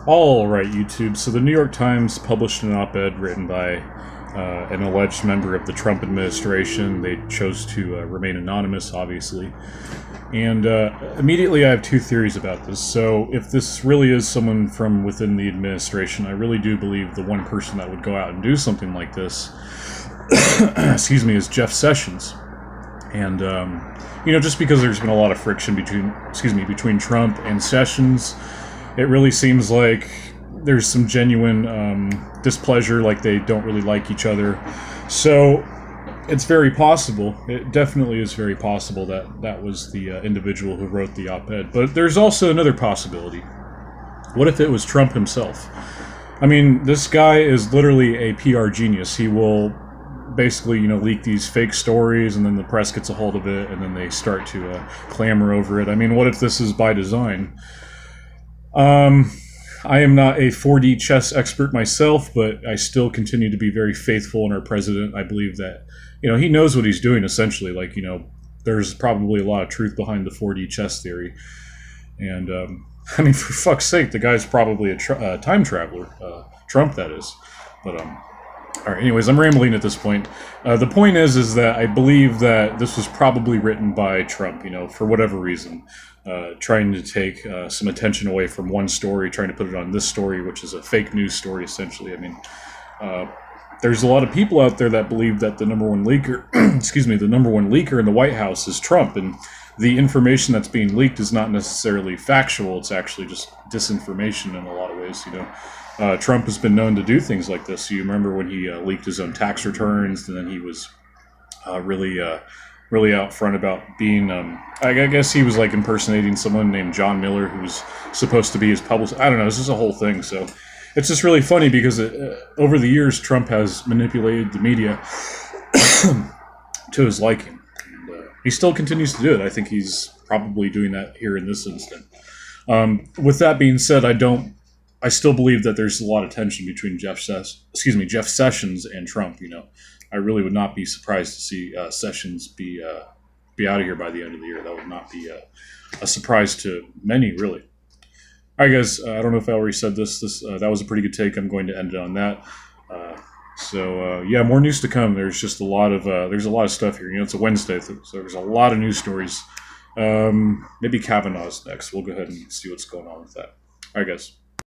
All right, YouTube. So the New York Times published an op-ed written by an alleged member of the Trump administration. They chose to remain anonymous, obviously. And immediately I have two theories about this. So if this really is someone from within the administration, I really do believe the one person that would go out and do something like this, excuse me, is Jeff Sessions. And, just because there's been a lot of friction between Trump and Sessions, it really seems like there's some genuine displeasure, like they don't really like each other. So it's very possible, it definitely is very possible that that was the individual who wrote the op-ed. But there's also another possibility. What if it was Trump himself? I mean, this guy is literally a PR genius. He will basically, leak these fake stories, and then the press gets a hold of it, and then they start to clamor over it. I mean, what if this is by design? I am not a 4D chess expert myself, but I still continue to be very faithful in our president. I believe that, he knows what he's doing, essentially. Like, there's probably a lot of truth behind the 4D chess theory. And, I mean, for fuck's sake, the guy's probably a time traveler. Trump, that is. But, all right, anyways, I'm rambling at this point. The point is that I believe that this was probably written by Trump, for whatever reason. Trying to take some attention away from one story, trying to put it on this story, which is a fake news story, essentially. I mean, there's a lot of people out there that believe that the number one leaker, the number one leaker in the White House is Trump, and the information that's being leaked is not necessarily factual. It's actually just disinformation in a lot of ways, Trump has been known to do things like this. You remember when he leaked his own tax returns, and then he was really out front about being, I guess he was like impersonating someone named John Miller, who was supposed to be his publicist. I don't know, this is a whole thing. So it's just really funny because over the years, Trump has manipulated the media to his liking. And, he still continues to do it. I think he's probably doing that here in this instant. With that being said, I still believe that there's a lot of tension between Jeff Sessions and Trump. I really would not be surprised to see Sessions be out of here by the end of the year. That would not be a surprise to many, really. All right, guys. I don't know if I already said this. That was a pretty good take. I'm going to end it on that. Yeah, more news to come. There's just a lot of stuff here. It's a Wednesday, so there's a lot of news stories. Maybe Kavanaugh's next. We'll go ahead and see what's going on with that. All right, guys.